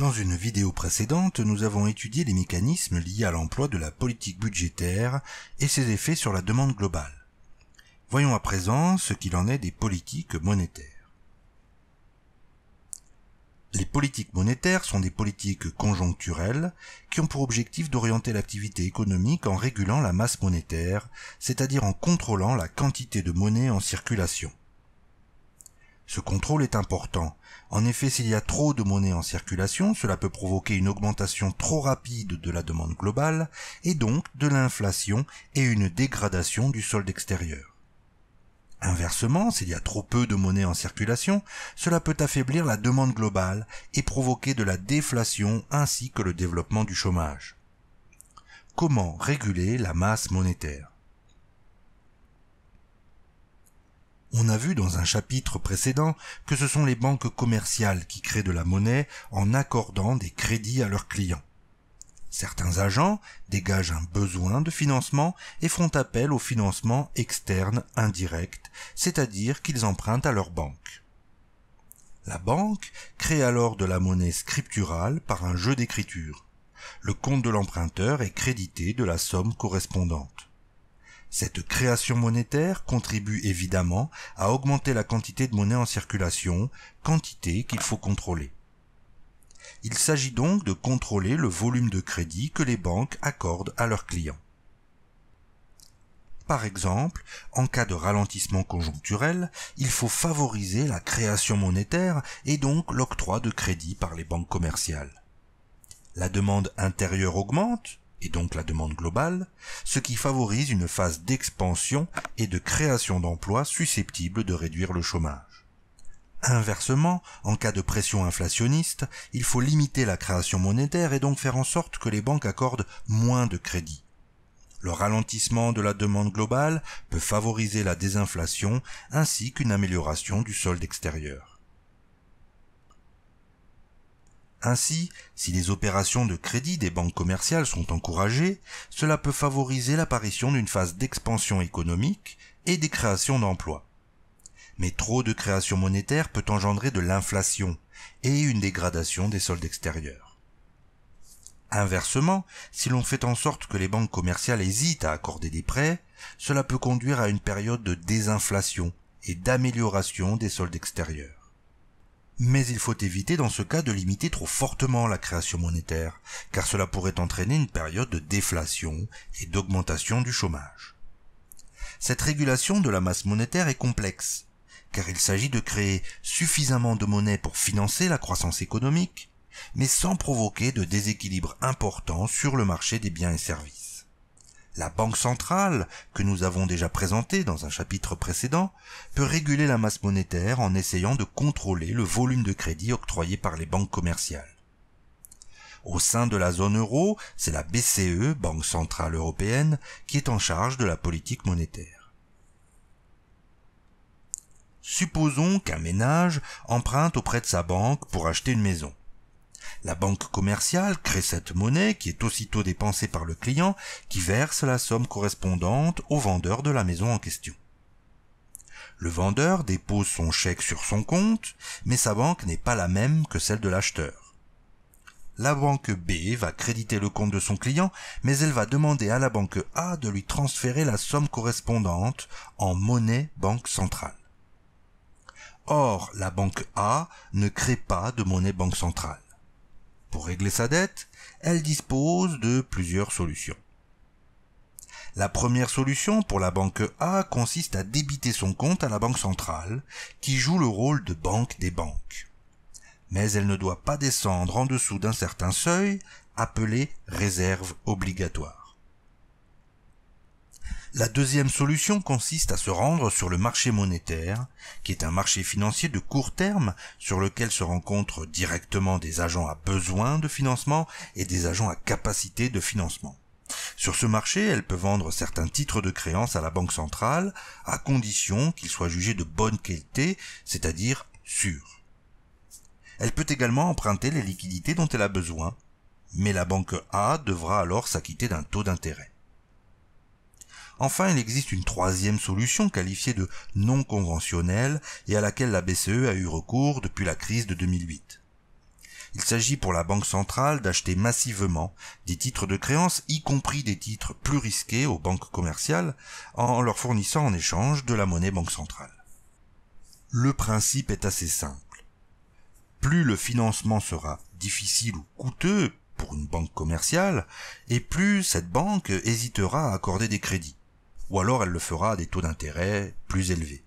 Dans une vidéo précédente, nous avons étudié les mécanismes liés à l'emploi de la politique budgétaire et ses effets sur la demande globale. Voyons à présent ce qu'il en est des politiques monétaires. Les politiques monétaires sont des politiques conjoncturelles qui ont pour objectif d'orienter l'activité économique en régulant la masse monétaire, c'est-à-dire en contrôlant la quantité de monnaie en circulation. Ce contrôle est important. En effet, s'il y a trop de monnaie en circulation, cela peut provoquer une augmentation trop rapide de la demande globale et donc de l'inflation et une dégradation du solde extérieur. Inversement, s'il y a trop peu de monnaie en circulation, cela peut affaiblir la demande globale et provoquer de la déflation ainsi que le développement du chômage. Comment réguler la masse monétaire ? On a vu dans un chapitre précédent que ce sont les banques commerciales qui créent de la monnaie en accordant des crédits à leurs clients. Certains agents dégagent un besoin de financement et font appel au financement externe indirect, c'est-à-dire qu'ils empruntent à leur banque. La banque crée alors de la monnaie scripturale par un jeu d'écriture. Le compte de l'emprunteur est crédité de la somme correspondante. Cette création monétaire contribue évidemment à augmenter la quantité de monnaie en circulation, quantité qu'il faut contrôler. Il s'agit donc de contrôler le volume de crédit que les banques accordent à leurs clients. Par exemple, en cas de ralentissement conjoncturel, il faut favoriser la création monétaire et donc l'octroi de crédit par les banques commerciales. La demande intérieure augmente, et donc la demande globale, ce qui favorise une phase d'expansion et de création d'emplois susceptibles de réduire le chômage. Inversement, en cas de pression inflationniste, il faut limiter la création monétaire et donc faire en sorte que les banques accordent moins de crédit. Le ralentissement de la demande globale peut favoriser la désinflation ainsi qu'une amélioration du solde extérieur. Ainsi, si les opérations de crédit des banques commerciales sont encouragées, cela peut favoriser l'apparition d'une phase d'expansion économique et des créations d'emplois. Mais trop de création monétaire peut engendrer de l'inflation et une dégradation des soldes extérieurs. Inversement, si l'on fait en sorte que les banques commerciales hésitent à accorder des prêts, cela peut conduire à une période de désinflation et d'amélioration des soldes extérieurs. Mais il faut éviter dans ce cas de limiter trop fortement la création monétaire, car cela pourrait entraîner une période de déflation et d'augmentation du chômage. Cette régulation de la masse monétaire est complexe, car il s'agit de créer suffisamment de monnaie pour financer la croissance économique, mais sans provoquer de déséquilibre important sur le marché des biens et services. La Banque centrale, que nous avons déjà présentée dans un chapitre précédent, peut réguler la masse monétaire en essayant de contrôler le volume de crédit octroyé par les banques commerciales. Au sein de la zone euro, c'est la BCE, Banque centrale européenne, qui est en charge de la politique monétaire. Supposons qu'un ménage emprunte auprès de sa banque pour acheter une maison. La banque commerciale crée cette monnaie qui est aussitôt dépensée par le client qui verse la somme correspondante au vendeur de la maison en question. Le vendeur dépose son chèque sur son compte, mais sa banque n'est pas la même que celle de l'acheteur. La banque B va créditer le compte de son client, mais elle va demander à la banque A de lui transférer la somme correspondante en monnaie banque centrale. Or, la banque A ne crée pas de monnaie banque centrale. Pour régler sa dette, elle dispose de plusieurs solutions. La première solution pour la banque A consiste à débiter son compte à la banque centrale, qui joue le rôle de banque des banques. Mais elle ne doit pas descendre en dessous d'un certain seuil, appelé réserve obligatoire. La deuxième solution consiste à se rendre sur le marché monétaire, qui est un marché financier de court terme sur lequel se rencontrent directement des agents à besoin de financement et des agents à capacité de financement. Sur ce marché, elle peut vendre certains titres de créance à la banque centrale, à condition qu'ils soient jugés de bonne qualité, c'est-à-dire sûrs. Elle peut également emprunter les liquidités dont elle a besoin, mais la banque A devra alors s'acquitter d'un taux d'intérêt. Enfin, il existe une troisième solution qualifiée de non conventionnelle et à laquelle la BCE a eu recours depuis la crise de 2008. Il s'agit pour la Banque centrale d'acheter massivement des titres de créance, y compris des titres plus risqués aux banques commerciales, en leur fournissant en échange de la monnaie banque centrale. Le principe est assez simple. Plus le financement sera difficile ou coûteux pour une banque commerciale, et plus cette banque hésitera à accorder des crédits, ou alors elle le fera à des taux d'intérêt plus élevés.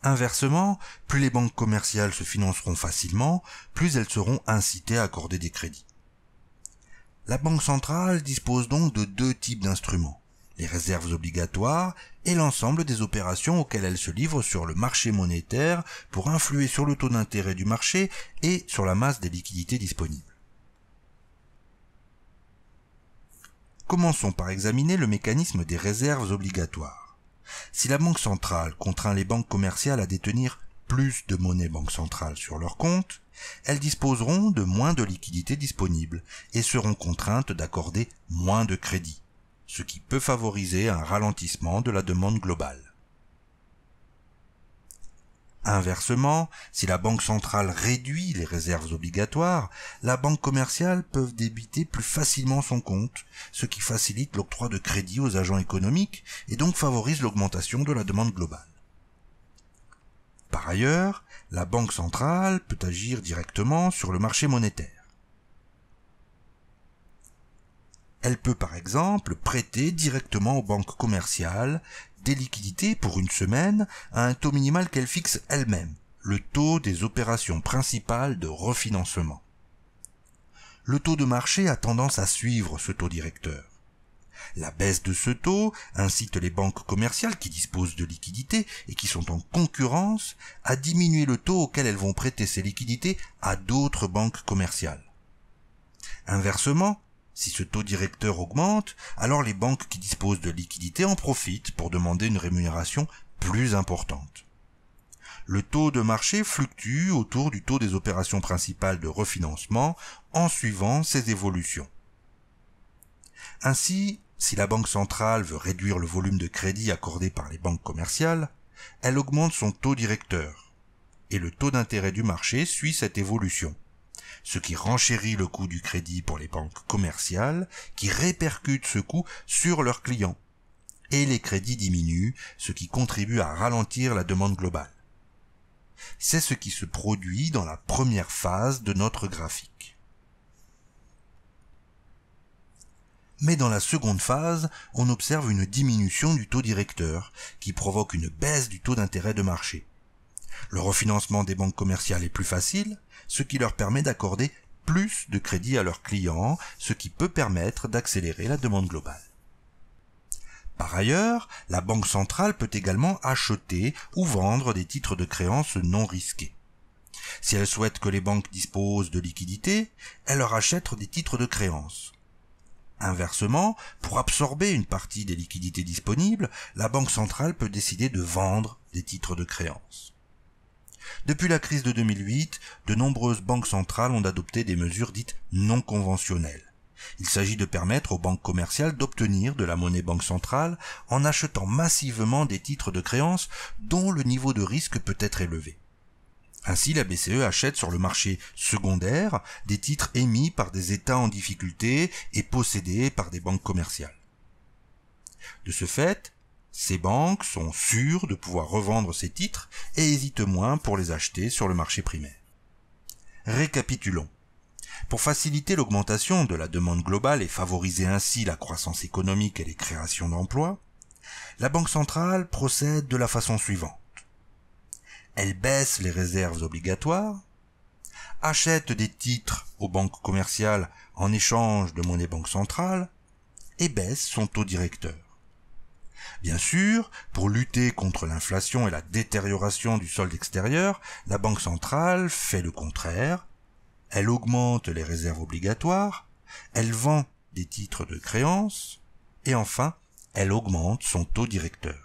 Inversement, plus les banques commerciales se financeront facilement, plus elles seront incitées à accorder des crédits. La Banque centrale dispose donc de deux types d'instruments, les réserves obligatoires et l'ensemble des opérations auxquelles elle se livre sur le marché monétaire pour influer sur le taux d'intérêt du marché et sur la masse des liquidités disponibles. Commençons par examiner le mécanisme des réserves obligatoires. Si la Banque centrale contraint les banques commerciales à détenir plus de monnaie banque centrale sur leur compte, elles disposeront de moins de liquidités disponibles et seront contraintes d'accorder moins de crédits, ce qui peut favoriser un ralentissement de la demande globale. Inversement, si la Banque centrale réduit les réserves obligatoires, la banque commerciale peut débiter plus facilement son compte, ce qui facilite l'octroi de crédits aux agents économiques et donc favorise l'augmentation de la demande globale. Par ailleurs, la Banque centrale peut agir directement sur le marché monétaire. Elle peut par exemple prêter directement aux banques commerciales des liquidités pour une semaine à un taux minimal qu'elle fixe elle-même, le taux des opérations principales de refinancement. Le taux de marché a tendance à suivre ce taux directeur. La baisse de ce taux incite les banques commerciales qui disposent de liquidités et qui sont en concurrence à diminuer le taux auquel elles vont prêter ces liquidités à d'autres banques commerciales. Inversement, si ce taux directeur augmente, alors les banques qui disposent de liquidités en profitent pour demander une rémunération plus importante. Le taux de marché fluctue autour du taux des opérations principales de refinancement en suivant ces évolutions. Ainsi, si la Banque centrale veut réduire le volume de crédit accordé par les banques commerciales, elle augmente son taux directeur, et le taux d'intérêt du marché suit cette évolution, ce qui renchérit le coût du crédit pour les banques commerciales qui répercutent ce coût sur leurs clients. Et les crédits diminuent, ce qui contribue à ralentir la demande globale. C'est ce qui se produit dans la première phase de notre graphique. Mais dans la seconde phase, on observe une diminution du taux directeur qui provoque une baisse du taux d'intérêt de marché. Le refinancement des banques commerciales est plus facile, ce qui leur permet d'accorder plus de crédit à leurs clients, ce qui peut permettre d'accélérer la demande globale. Par ailleurs, la Banque centrale peut également acheter ou vendre des titres de créance non risqués. Si elle souhaite que les banques disposent de liquidités, elle leur achète des titres de créance. Inversement, pour absorber une partie des liquidités disponibles, la Banque centrale peut décider de vendre des titres de créance. Depuis la crise de 2008, de nombreuses banques centrales ont adopté des mesures dites non conventionnelles. Il s'agit de permettre aux banques commerciales d'obtenir de la monnaie banque centrale en achetant massivement des titres de créance dont le niveau de risque peut être élevé. Ainsi, la BCE achète sur le marché secondaire des titres émis par des États en difficulté et possédés par des banques commerciales. De ce fait, ces banques sont sûres de pouvoir revendre ces titres et hésitent moins pour les acheter sur le marché primaire. Récapitulons. Pour faciliter l'augmentation de la demande globale et favoriser ainsi la croissance économique et les créations d'emplois, la Banque centrale procède de la façon suivante. Elle baisse les réserves obligatoires, achète des titres aux banques commerciales en échange de monnaie banque centrale et baisse son taux directeur. Bien sûr, pour lutter contre l'inflation et la détérioration du solde extérieur, la Banque centrale fait le contraire. Elle augmente les réserves obligatoires, elle vend des titres de créance et enfin, elle augmente son taux directeur.